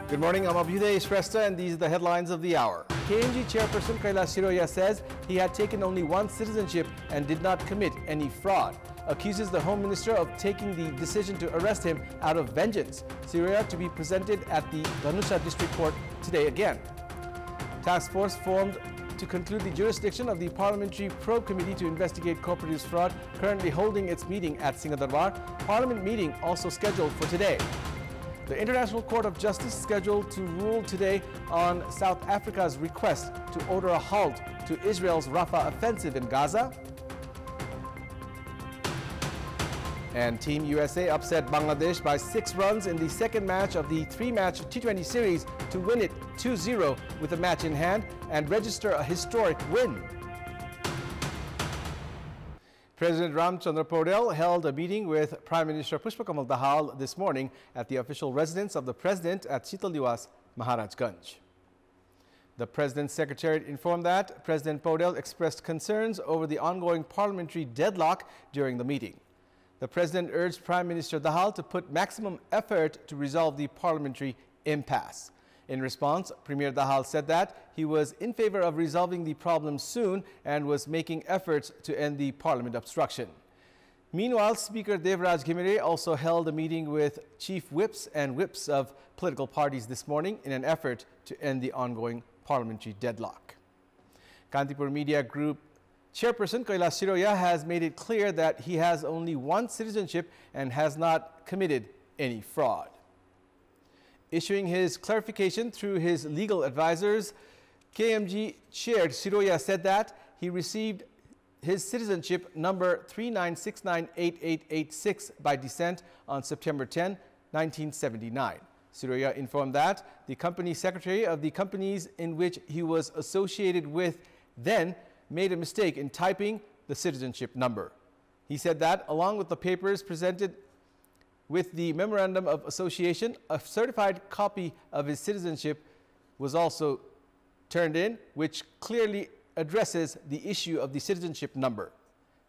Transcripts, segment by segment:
Good morning, I'm Abheudaya Shrestha, and these are the headlines of the hour. KMG Chairperson Shrestha says he had taken only one citizenship and did not commit any fraud. Accuses the Home Minister of taking the decision to arrest him out of vengeance. Shrestha to be presented at the Dhanusha District Court today again. Task force formed to conclude the jurisdiction of the Parliamentary Probe Committee to investigate cooperatives fraud, currently holding its meeting at Singhadarbar. Parliament meeting also scheduled for today. The International Court of Justice scheduled to rule today on South Africa's request to order a halt to Israel's Rafah offensive in Gaza. And Team USA upset Bangladesh by 6 runs in the second match of the 3-match T20 series to win it 2-0 with a match in hand and register a historic win. President Ramchandra Paudel held a meeting with Prime Minister Pushpakamal Dahal this morning at the official residence of the President at Sheetal Niwas, Maharajganj. The President's Secretariat informed that President Paudel expressed concerns over the ongoing parliamentary deadlock during the meeting. The President urged Prime Minister Dahal to put maximum effort to resolve the parliamentary impasse. In response, Premier Dahal said that he was in favor of resolving the problem soon and was making efforts to end the parliament obstruction. Meanwhile, Speaker Devraj Ghimire also held a meeting with chief whips and whips of political parties this morning in an effort to end the ongoing parliamentary deadlock. Kantipur Media Group Chairperson Shrestha has made it clear that he has only one citizenship and has not committed any fraud. Issuing his clarification through his legal advisors, KMG Chair Shrestha said that he received his citizenship number 39698886 by descent on September 10, 1979. Shrestha informed that the company secretary of the companies in which he was associated with then made a mistake in typing the citizenship number. He said that along with the papers presented with the Memorandum of Association, a certified copy of his citizenship was also turned in, which clearly addresses the issue of the citizenship number.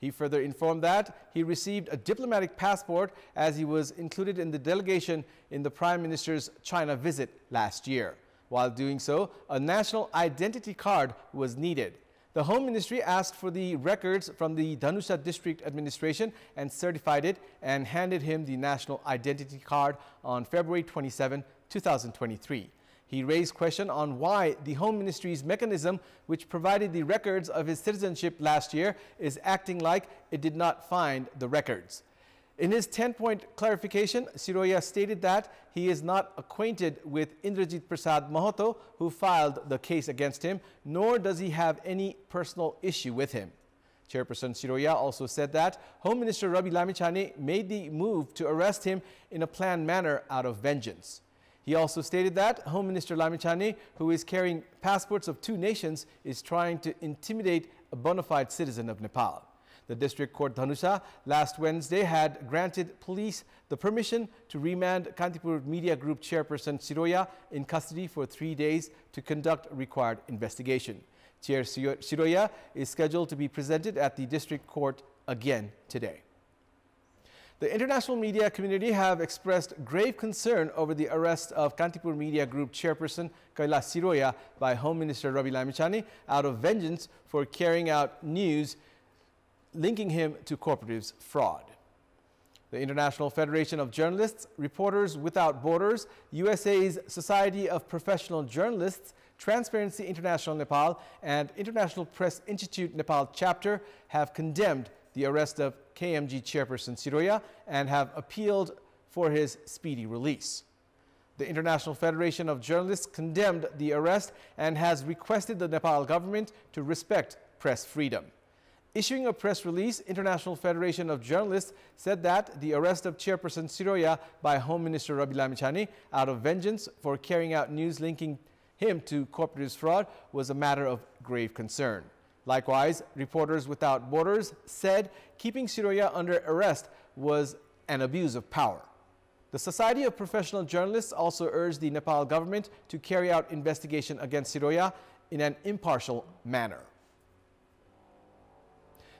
He further informed that he received a diplomatic passport as he was included in the delegation in the Prime Minister's China visit last year. While doing so, a national identity card was needed. The Home Ministry asked for the records from the Dhanusha District Administration and certified it and handed him the national identity card on February 27, 2023. He raised question on why the Home Ministry's mechanism, which provided the records of his citizenship last year, is acting like it did not find the records. In his 10-point clarification, Shrestha stated that he is not acquainted with Indrajit Prasad Mahato, who filed the case against him, nor does he have any personal issue with him. Chairperson Shrestha also said that Home Minister Ravi Lamichhane made the move to arrest him in a planned manner out of vengeance. He also stated that Home Minister Lamichhane, who is carrying passports of 2 nations, is trying to intimidate a bona fide citizen of Nepal. The District Court Dhanusha last Wednesday had granted police the permission to remand Kantipur Media Group Chairperson Shrestha in custody for 3 days to conduct required investigation. Chair Shrestha is scheduled to be presented at the District Court again today. The international media community have expressed grave concern over the arrest of Kantipur Media Group Chairperson Shrestha by Home Minister Ravi Lamichhane out of vengeance for carrying out news linking him to cooperatives fraud. The International Federation of Journalists, Reporters Without Borders, USA's Society of Professional Journalists, Transparency International Nepal, and International Press Institute Nepal chapter have condemned the arrest of KMG Chairperson Shrestha and have appealed for his speedy release. The International Federation of Journalists condemned the arrest and has requested the Nepal government to respect press freedom. Issuing a press release, International Federation of Journalists said that the arrest of Chairperson Shrestha by Home Minister Ravi Lamichhane out of vengeance for carrying out news linking him to cooperatives fraud was a matter of grave concern. Likewise, Reporters Without Borders said keeping Shrestha under arrest was an abuse of power. The Society of Professional Journalists also urged the Nepal government to carry out investigation against Shrestha in an impartial manner.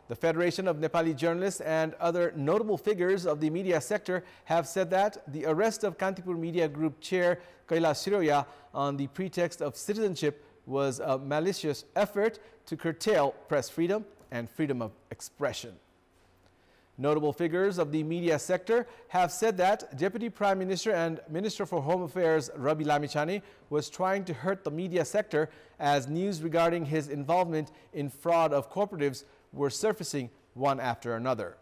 The Federation of Nepali Journalists and other notable figures of the media sector have said that the arrest of Kantipur Media Group Chair Shrestha on the pretext of citizenship was a malicious effort to curtail press freedom and freedom of expression. Notable figures of the media sector have said that Deputy Prime Minister and Minister for Home Affairs Rabi Lamichhane was trying to hurt the media sector as news regarding his involvement in fraud of cooperatives were surfacing one after another.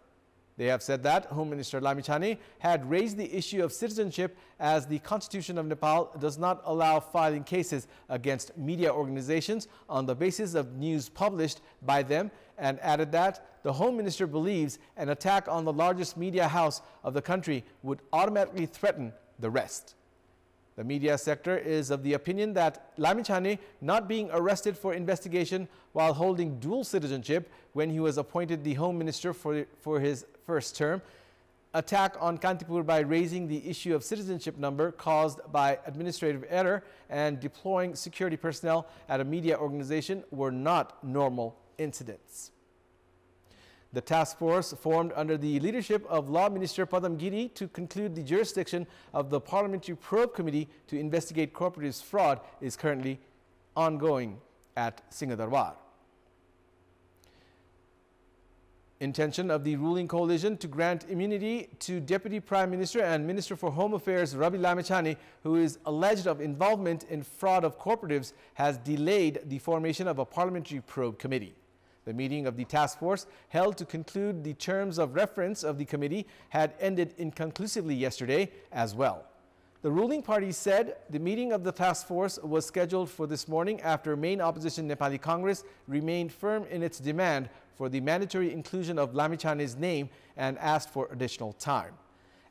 They have said that Home Minister Lamichhane had raised the issue of citizenship as the Constitution of Nepal does not allow filing cases against media organizations on the basis of news published by them, and added that the Home Minister believes an attack on the largest media house of the country would automatically threaten the rest. The media sector is of the opinion that Lamichhane, not being arrested for investigation while holding dual citizenship when he was appointed the Home Minister for his first term, attack on Kantipur by raising the issue of citizenship number caused by administrative error, and deploying security personnel at a media organization were not normal incidents. The task force formed under the leadership of Law Minister Padam Giri to conclude the jurisdiction of the Parliamentary Probe Committee to investigate cooperatives fraud is currently ongoing at Singhadarbar. Intention of the ruling coalition to grant immunity to Deputy Prime Minister and Minister for Home Affairs Rabi Lamichhane, who is alleged of involvement in fraud of cooperatives, has delayed the formation of a Parliamentary Probe Committee. The meeting of the task force, held to conclude the terms of reference of the committee, had ended inconclusively yesterday as well. The ruling party said the meeting of the task force was scheduled for this morning after main opposition Nepali Congress remained firm in its demand for the mandatory inclusion of Lamichhane's name and asked for additional time.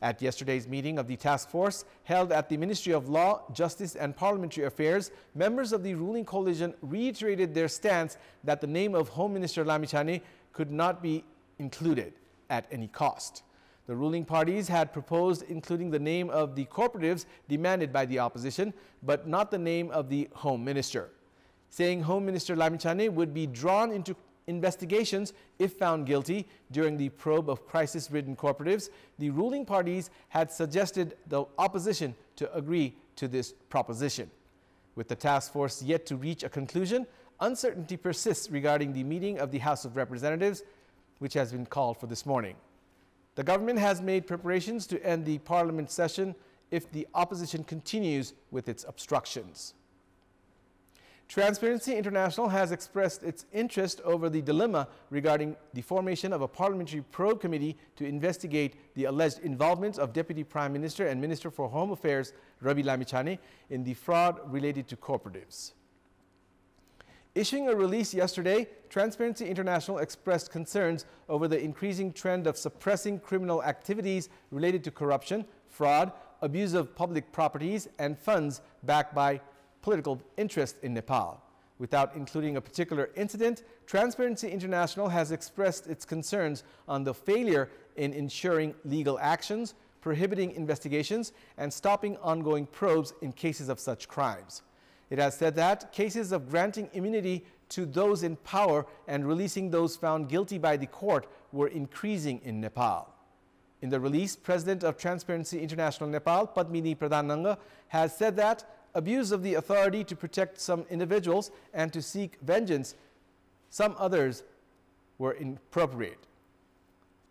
At yesterday's meeting of the task force, held at the Ministry of Law, Justice and Parliamentary Affairs, members of the ruling coalition reiterated their stance that the name of Home Minister Lamichhane could not be included at any cost. The ruling parties had proposed including the name of the cooperatives demanded by the opposition, but not the name of the Home Minister, saying Home Minister Lamichhane would be drawn into investigations if found guilty during the probe of crisis-ridden cooperatives. The ruling parties had suggested the opposition to agree to this proposition. With the task force yet to reach a conclusion, uncertainty persists regarding the meeting of the House of Representatives, which has been called for this morning. The government has made preparations to end the parliament session if the opposition continues with its obstructions. Transparency International has expressed its interest over the dilemma regarding the formation of a Parliamentary Probe Committee to investigate the alleged involvement of Deputy Prime Minister and Minister for Home Affairs Rabi Lamichhane in the fraud related to cooperatives. Issuing a release yesterday, Transparency International expressed concerns over the increasing trend of suppressing criminal activities related to corruption, fraud, abuse of public properties, and funds backed by political interest in Nepal. Without including a particular incident, Transparency International has expressed its concerns on the failure in ensuring legal actions, prohibiting investigations, and stopping ongoing probes in cases of such crimes. It has said that cases of granting immunity to those in power and releasing those found guilty by the court were increasing in Nepal. In the release, President of Transparency International Nepal, Padmini Pradhananga, has said that abuse of the authority to protect some individuals and to seek vengeance some others were inappropriate.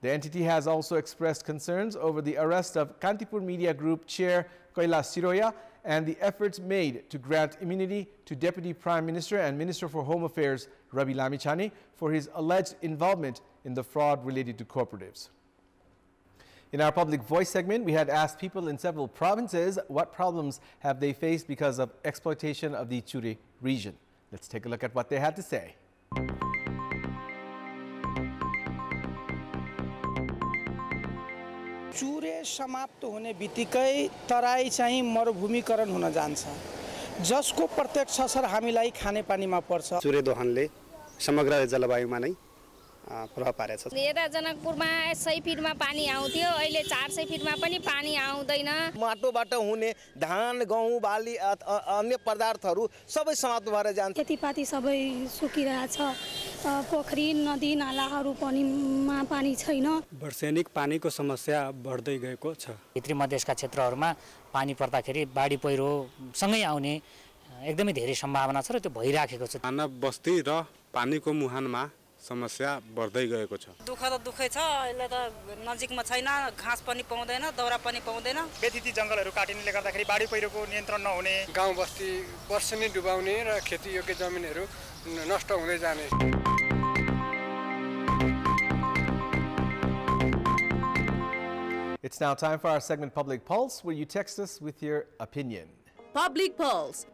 The entity has also expressed concerns over the arrest of Kantipur Media Group Chair Shrestha and the efforts made to grant immunity to Deputy Prime Minister and Minister for Home Affairs Rabi Lamichhane for his alleged involvement in the fraud related to cooperatives. In our Public Voice segment, we had asked people in several provinces what problems have they faced because of exploitation of the Chure region. Let's take a look at what they had to say. Chure समाप्त होने बित्तिकै तराई चाहिँ मरुभूमिकरण हुन जान्छ जसको प्रत्यक्ष असर हामीलाई खानेपानीमा पर्छ। चुरे दोहनले समग्र जलवायुमा नै प्रभाव पारेछ। यता जनकपुरमा 100 फिटमा पानी आउँथ्यो, अहिले 400 फिटमा पनि पानी आउँदैन। माटोबाट हुने धान, गहुँ, बाली अन्य पदार्थहरू सबै समाप्त भएर जान्छ। खेतीपाती सबै सुकिरहेछ। पोखरी, नदी, नालाहरू पनिमा पानी छैन। वर्षेनिक पानीको समस्या बढ्दै गएको छ। भित्री मधेसका क्षेत्रहरूमा पानी पर्दाखेरि बाढी पहिरो सँगै आउने एकदमै धेरै सम्भावना छ र त्यो भइराखेको छ। मानव बस्ती र पानीको मुहानमा समस्या बढ्दै गएको छ। दुःख त दुःखै छ। अहिले त नजिकमा छैन, घाँस पनि पाउँदैन, दाउरा पनि पाउँदैन। बेथिती जङ्गलहरू काटिनेले गर्दाखेरि बाढी पहिरोको नियन्त्रण नहुने, गाउँ बस्ती वर्षेनी डुबाउने र खेती योग्य जमिनहरू नष्ट हुँदै जाने। It's now time for our segment Public Pulse, where you text us with your opinion. Public Pulse.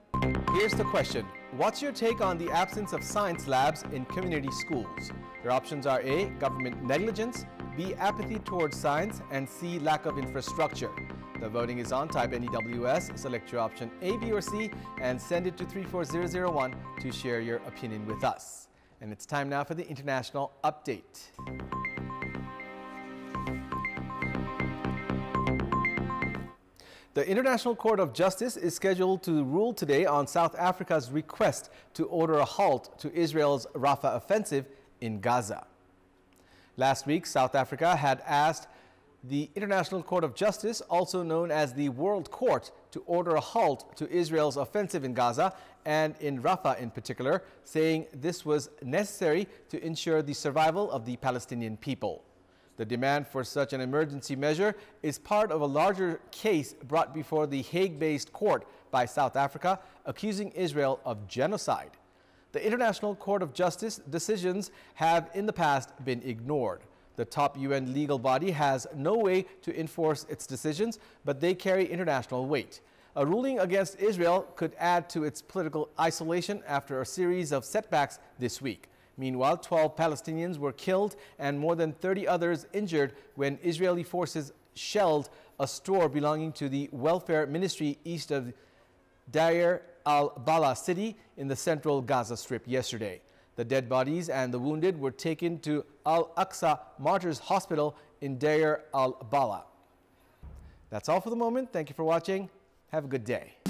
Here's the question. What's your take on the absence of science labs in community schools? Your options are A, government negligence, B, apathy towards science, and C, lack of infrastructure. The voting is on. Type NEWS, select your option A, B, or C, and send it to 34001 to share your opinion with us. And it's time now for the international update. The International Court of Justice is scheduled to rule today on South Africa's request to order a halt to Israel's Rafah offensive in Gaza. Last week, South Africa had asked the International Court of Justice, also known as the World Court, to order a halt to Israel's offensive in Gaza and in Rafah in particular, saying this was necessary to ensure the survival of the Palestinian people. The demand for such an emergency measure is part of a larger case brought before the Hague-based court by South Africa, accusing Israel of genocide. The International Court of Justice decisions have in the past been ignored. The top UN legal body has no way to enforce its decisions, but they carry international weight. A ruling against Israel could add to its political isolation after a series of setbacks this week. Meanwhile, 12 Palestinians were killed and more than 30 others injured when Israeli forces shelled a store belonging to the Welfare Ministry east of Deir al-Balah city in the central Gaza Strip yesterday. The dead bodies and the wounded were taken to Al-Aqsa Martyrs Hospital in Deir al-Balah. That's all for the moment. Thank you for watching. Have a good day.